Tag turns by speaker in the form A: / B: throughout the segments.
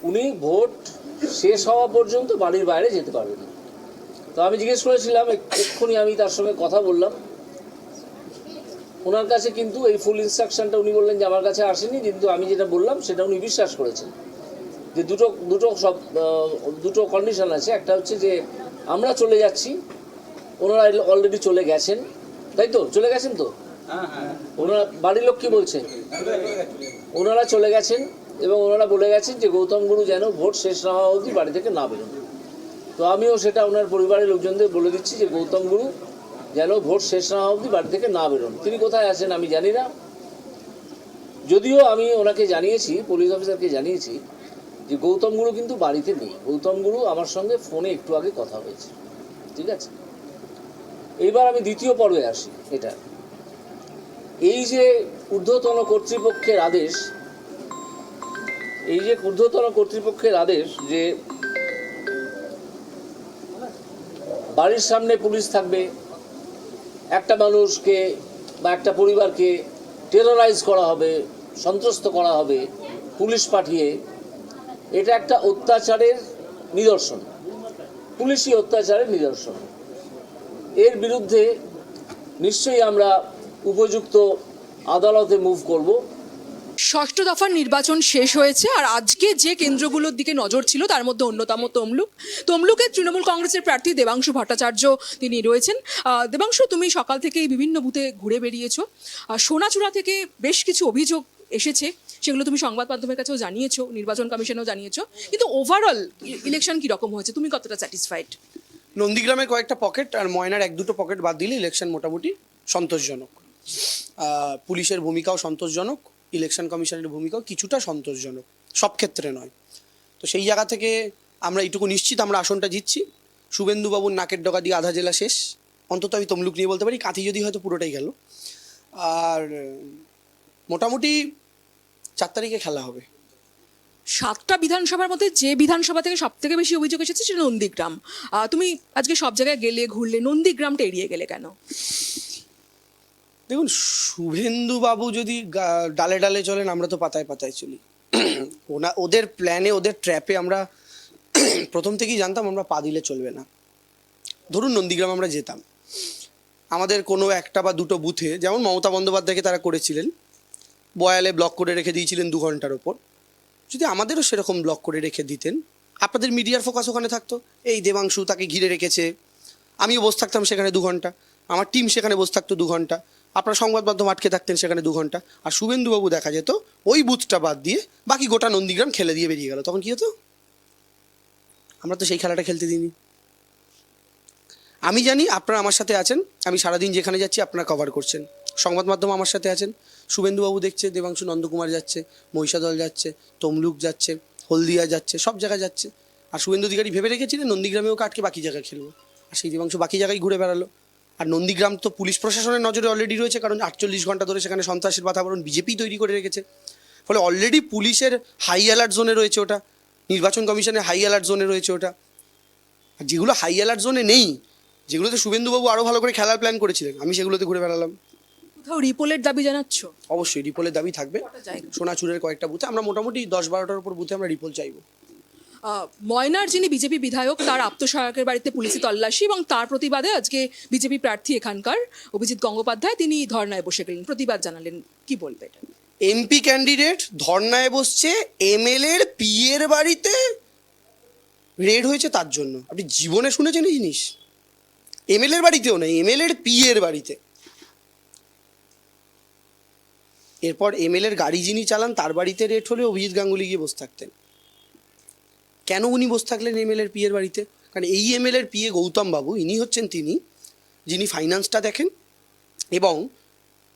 A: উনি ভোট শেষ হওয়া পর্যন্ত বাড়ির বাইরে যেতে পারবেন না। তো আমি জিজ্ঞেস করেছিলাম, এক্ষুনি আমি তার সঙ্গে কথা বললাম, ওনার কাছে কিন্তু এই ফুল ইনস্ট্রাকশনটা উনি বললেন যে আমার কাছে আসেনি, কিন্তু আমি যেটা বললাম সেটা উনি বিশ্বাস করেছেন যে দুটো কন্ডিশন আছে। একটা হচ্ছে যে আমরা চলে যাচ্ছি, ওনারা অলরেডি চলে গেছেন, তাই তো? চলে গেছেন তো? ওনারা বাড়ির লোক কি বলছে? ওনারা চলে গেছেন এবং ওনারা বলে গেছেন যে গৌতম গুরু যেন ভোট শেষ না হওয়া অবধি বাড়ি থেকে না বেরোন। তো আমিও সেটা ওনার পরিবারের লোকজনদের বলে দিচ্ছি যে গৌতম গুরু যেন ভোট শেষ না হওয়া অবধি বাড়ি থেকে না বেরোন। তিনি কোথায় আছেন আমি জানি না, যদিও আমি ওনাকে জানিয়েছি, পুলিশ অফিসারকে জানিয়েছি যে গৌতম গুরু কিন্তু বাড়িতে নেই। গৌতম গুরু আমার সঙ্গে ফোনে একটু আগে কথা হয়েছে, ঠিক আছে? এইবার আমি দ্বিতীয় পর্বে আসি। এটা এই যে ঊর্ধ্বতন কর্তৃপক্ষের আদেশ, যে বাড়ির সামনে পুলিশ থাকবে, একটা মানুষকে বা একটা পরিবারকে টেরোরাইজ করা হবে, সন্ত্রস্ত করা হবে পুলিশ পাঠিয়ে, এটা একটা অত্যাচারের নিদর্শন, পুলিশি অত্যাচারের নিদর্শন। এর বিরুদ্ধে নিশ্চয়ই আমরা উপযুক্ত আদালতে মুভ করব।
B: ষষ্ঠ দফার নির্বাচন শেষ হয়েছে, আর আজকে যে কেন্দ্রগুলোর দিকে নজর ছিল তার মধ্যে অন্যতম তমলুকের তৃণমূল কংগ্রেসের প্রার্থী দেবাংশু ভট্টাচার্য তিনি রয়েছেন। দেবাংশু, তুমি সকাল থেকেই বিভিন্ন বুথে ঘুরে বেরিয়েছো, সোনাচূড়া থেকে বেশ কিছু অভিযোগ এসেছে, সেগুলো তুমি সংবাদ মাধ্যমের কাছেও জানিয়েছো, নির্বাচন কমিশনেও জানিয়েছো, কিন্তু ওভারঅল ইলেকশন কীরকম হয়েছে, তুমি কতটা স্যাটিসফাইড?
C: নন্দীগ্রামের কয়েকটা পকেট আর ময়নার এক দুটো পকেট বাদ দিলে ইলেকশন মোটামুটি সন্তোষজনক। পুলিশের ভূমিকাও সন্তোষজনক, ইলেকশন কমিশনের ভূমিকাও কিছুটা সন্তোষজনক, সব ক্ষেত্রে নয়। তো সেই জায়গা থেকে আমরা এইটুকু নিশ্চিত আমরা আসনটা জিতছি। শুভেন্দুবাবুর নাকের ডগা দিয়ে আধা জেলা শেষ, অন্তত আমি তমলুক নিয়ে বলতে পারি, কাঁথি যদি হয়তো পুরোটাই গেল। আর মোটামুটি 4 তারিখে খেলা হবে।
B: 7টা বিধানসভার মধ্যে যে বিধানসভা থেকে সব থেকে বেশি অভিযোগ এসেছে সেটা নন্দীগ্রাম। তুমি আজকে সব জায়গায় গেলে, ঘুরলে, নন্দীগ্রামটা এড়িয়ে গেলে কেন?
C: দেখুন, শুভেন্দুবাবু যদি ডালে ডালে চলেন, আমরা তো পাতায় পাতায় চলি। ওদের প্ল্যানে, ওদের ট্র্যাপে আমরা প্রথম থেকেই জানতাম আমরা পা দিলে চলবে না। ধরুন নন্দীগ্রাম আমরা যেতাম, আমাদের কোনো একটা বা দুটো বুথে, যেমন মমতা বন্দ্যোপাধ্যায়কে তারা করেছিলেন, বয়ালে ব্লক করে রেখে দিয়েছিলেন 2 ঘন্টার ওপর, যদি আমাদেরও সেরকম ব্লক করে রেখে দিতেন, আপনাদের মিডিয়ার ফোকাস ওখানে থাকতো, এই দেবাংশু তাকে ঘিরে রেখেছে, আমিও বসে থাকতাম সেখানে 2 ঘন্টা, আমার টিম সেখানে বসে থাকতো 2 ঘন্টা, আপনারা সংবাদ মাধ্যম আটকে থাকতেন সেখানে 2 ঘন্টা, আর শুভেন্দুবাবু দেখা যেত ওই বুথটা বাদ দিয়ে বাকি গোটা নন্দীগ্রাম খেলে দিয়ে বেরিয়ে গেল, তখন কী হতো? আমরা তো সেই খেলাটা খেলতে দিইনি। আমি জানি আপনারা আমার সাথে আছেন, আমি সারাদিন যেখানে যাচ্ছি আপনারা কভার করছেন, সংবাদ মাধ্যম আমার সাথে আছেন, শুভেন্দুবাবু দেখছে, দেবাংশু নন্দকুমার যাচ্ছে, মহিষাদল যাচ্ছে, তমলুক যাচ্ছে, হলদিয়া যাচ্ছে, সব জায়গায় যাচ্ছে। আর শুভেন্দু অধিকারী ভেবে রেখেছিলেন নন্দীগ্রামেও কাটকে বাকি জায়গায় খেলবো, আর সেই দেবাংশু বাকি জায়গায় ঘুরে বেড়ালো। আর নন্দীগ্রাম তো পুলিশ প্রশাসনের নজরে অলরেডি রয়েছে, কারণ 48 ঘন্টা ধরে সেখানে সন্ত্রাসের বাতাবরণ বিজেপি তৈরি করে রেখেছে, ফলে অলরেডি পুলিশের হাই অ্যালার্ট জোনে রয়েছে ওটা, নির্বাচন কমিশনের হাই অ্যালার্ট জোনে রয়েছে ওটা। আর যেগুলো হাই অ্যালার্ট জোনে নেই, যেগুলোতে শুভেন্দুবাবু আরও ভালো করে খেলার প্ল্যান করেছিলেন, আমি সেগুলোতে ঘুরে বেড়ালাম।
B: কোথাও রিপোলের দাবি জানাচ্ছ?
C: অবশ্যই রিপোলের দাবি থাকবে। সোনাচুরের কয়েকটা বুথে আমরা মোটামুটি 10-12টার উপর বুথে আমরা রিপোল চাইবো।
B: ময়নার যিনি বিজেপি বিধায়ক, তার আত্মসহায়কের বাড়িতে পুলিশি তল্লাশি, এবং তার প্রতিবাদে আজকে বিজেপি প্রার্থী এখানকার অভিজিৎ গঙ্গোপাধ্যায় তিনি ধর্নায় বসে গেলেন, প্রতিবাদ জানালেন, কি বলবে এটা?
C: এমপি ক্যান্ডিডেট ধর্নায় বসছে, এমএলএর পিএর বাড়িতে রেড হয়েছে তার জন্য। আপনি জীবনে শুনেছেন এই জিনিস? এমএলএর বাড়িতেও নয়, এমএলএর পিএর বাড়িতে। এরপর এমএলএর গাড়ি যিনি চালান তার বাড়িতে রেড হলে অভিজিৎ গাঙ্গুলি গিয়ে বসে থাকতেন। কেন উনি বসে থাকলেন এমএলএর পিএর বাড়িতে? কারণ এই এমএলএর পিএ গৌতম বাবু, ইনি হচ্ছেন যিনি ফাইন্যান্সটা দেখেন, এবং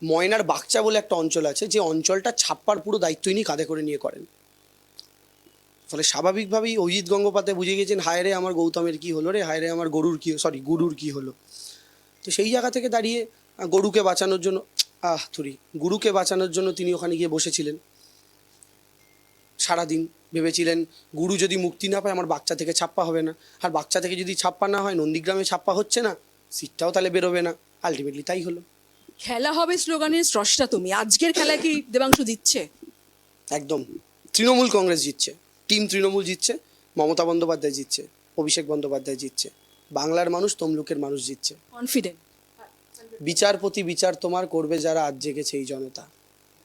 C: ময়নার বাগচা বলে একটা অঞ্চল আছে, যে অঞ্চলটা ছাপ্পার পুরো দায়িত্ব ইনি কাঁধে করে নিয়ে করেন। ফলে স্বাভাবিকভাবেই অভিজিৎ গঙ্গোপাধ্যায় বুঝে গেছেন, হায় রে আমার গৌতমের কী হলো রে, হায় রে আমার গুরুর কী হলো। তো সেই জায়গা থেকে দাঁড়িয়ে গুরুকে বাঁচানোর জন্য তিনি ওখানে গিয়ে বসেছিলেন। সারাদিন ভেবেছিলেন গুরু যদি মুক্তি না পায় আমার বাচ্চা থেকে ছাপ্পা হবে না, আর বাচ্চা থেকে যদি ছাপ্পা না হয়, নন্দীগ্রামে ছাপ্পা হচ্ছে না, সিটটাও তাহলে বেরোবে না। আলটিমেটলি তাই হলো।
B: খেলা হবে স্লোগানের স্রষ্টা তুমি, আজকের খেলায় কি দেবাংশু জিতছে?
C: একদম তৃণমূল কংগ্রেস জিতছে। টিম তৃণমূল জিতছে, মমতা বন্দ্যোপাধ্যায় জিতছে, অভিষেক বন্দ্যোপাধ্যায় জিতছে, বাংলার মানুষ, তমলুকের মানুষ জিতছে।
B: কনফিডেন্ট।
C: বিচারপতি বিচার তোমার করবে যারা আজ জেগেছে এই জনতা।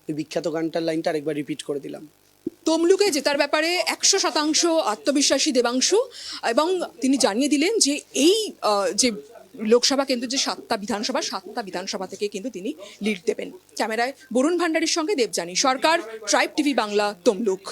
C: ওই বিখ্যাত গানটার লাইনটা আরেকবার রিপিট করে দিলাম।
B: তমলুকে জেতার ব্যাপারে 100% আত্মবিশ্বাসী দেবাংশু, এবং তিনি জানিয়ে দিলেন যে এই যে লোকসভা কেন্দ্রের যে 7টা বিধানসভা থেকে কিন্তু তিনি লিড দেবেন। ক্যামেরায় বরুণ ভান্ডারীর সঙ্গে দেবযানী সরকার, ট্রাইব টিভি বাংলা, তমলুক।